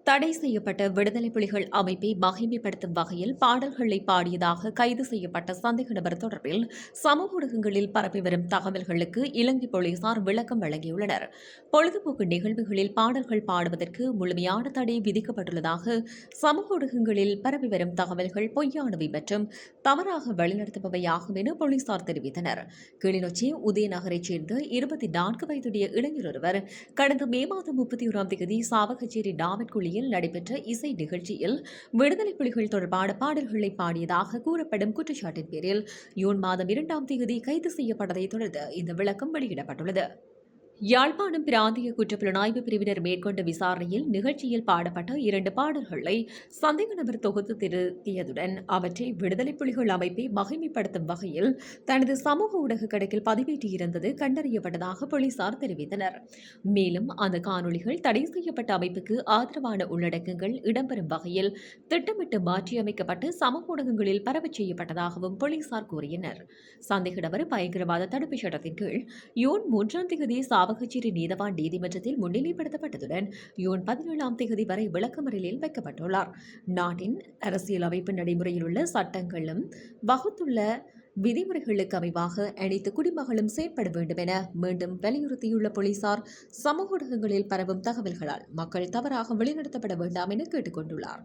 தடை செய்யப்பட்ட விடுதலை புலிகள் அமைப்பை மகிமைப்படுத்தும் வகையில் பாடல்களை பாடியதாக கைது செய்யப்பட்ட சந்தேக நபர் தொடர்பில் சமூக ஊடகங்களில் பரப்பி வரும் தகவல்களுக்கு இலங்கை போலீசார் விளக்கம் வழங்கியுள்ளனர். பொழுதுபோக்கு நிகழ்வுகளில் பாடல்கள் பாடுவதற்கு முழுமையான தடை விதிக்கப்பட்டுள்ளதாக சமூக ஊடகங்களில் பரப்பி வரும் தகவல்கள் பொய்யானவை மற்றும் தவறாக வழிநடத்துபவையாகும் என போலீசார் தெரிவித்தனர். கிளிநொச்சி உதயநகரைச் சேர்ந்த 24 வயதுடைய இளைஞர் ஒருவர் கடந்த மே மாதம் 31ஆம் தேதி சாவகச்சேரி நாவற்குழியில் நடைபெற்ற இசை நிகழ்ச்சியில் விடுதலை புலிகள் தொடர்பான பாடல்களை பாடியதாக கூறப்படும் குற்றச்சாட்டின் பேரில் ஜூன் மாதம் 2ஆம் தேதி கைது செய்யப்பட்டதைத் தொடர்ந்து இந்த விளக்கம் வெளியிடப்பட்டுள்ளது. யாழ்ப்பாணம் பிராந்திய குற்றப்புலனாய்வு பிரிவினர் மேற்கொண்ட விசாரணையில் நிகழ்ச்சியில் பாடப்பட்ட 2 பாடல்களை சந்தேக நபர் தொகுத்து திருத்தியதுடன் அவற்றை விடுதலை புலிகள் அமைப்பை மகிமைப்படுத்தும் வகையில் தனது சமூக ஊடக கணக்கில் பதிவேற்றியிருந்தது கண்டறியப்பட்டதாக போலீசார் தெரிவித்தனர். மேலும் அந்த காணொலிகள் தடை செய்யப்பட்ட அமைப்புக்கு ஆதரவான உள்ளடக்கங்கள் இடம்பெறும் வகையில் திட்டமிட்டு மாற்றியமைக்கப்பட்டு சமூக ஊடகங்களில் பரவச் செய்யப்பட்டதாகவும் போலீசார் கூறினர். சந்தேக நபர் பயங்கரவாத தடுப்புச் சட்டத்தின் கீழ் ஜூன் 3ஆம் தேதி சாவகச்சேரி நீதவான் நீதிமன்றத்தில் முன்னிலைப்படுத்தப்பட்டதுடன் ஜூன் 17ஆம் தேதி வரை விளக்கமறியலில் வைக்கப்பட்டுள்ளார். நாட்டின் அரசியலமைப்பு நடைமுறையில் உள்ள சட்டங்களும் வகுத்துள்ள விதிமுறைகளுக்கு அமைவாக அனைத்து குடிமகளும் செயற்பட வேண்டும் என மீண்டும் வலியுறுத்தியுள்ள போலீசார் சமூக ஊடகங்களில் பரவும் தகவல்களால் மக்கள் தவறாக வழிநடத்தப்பட வேண்டாம் என கேட்டுக் கொண்டுள்ளார்.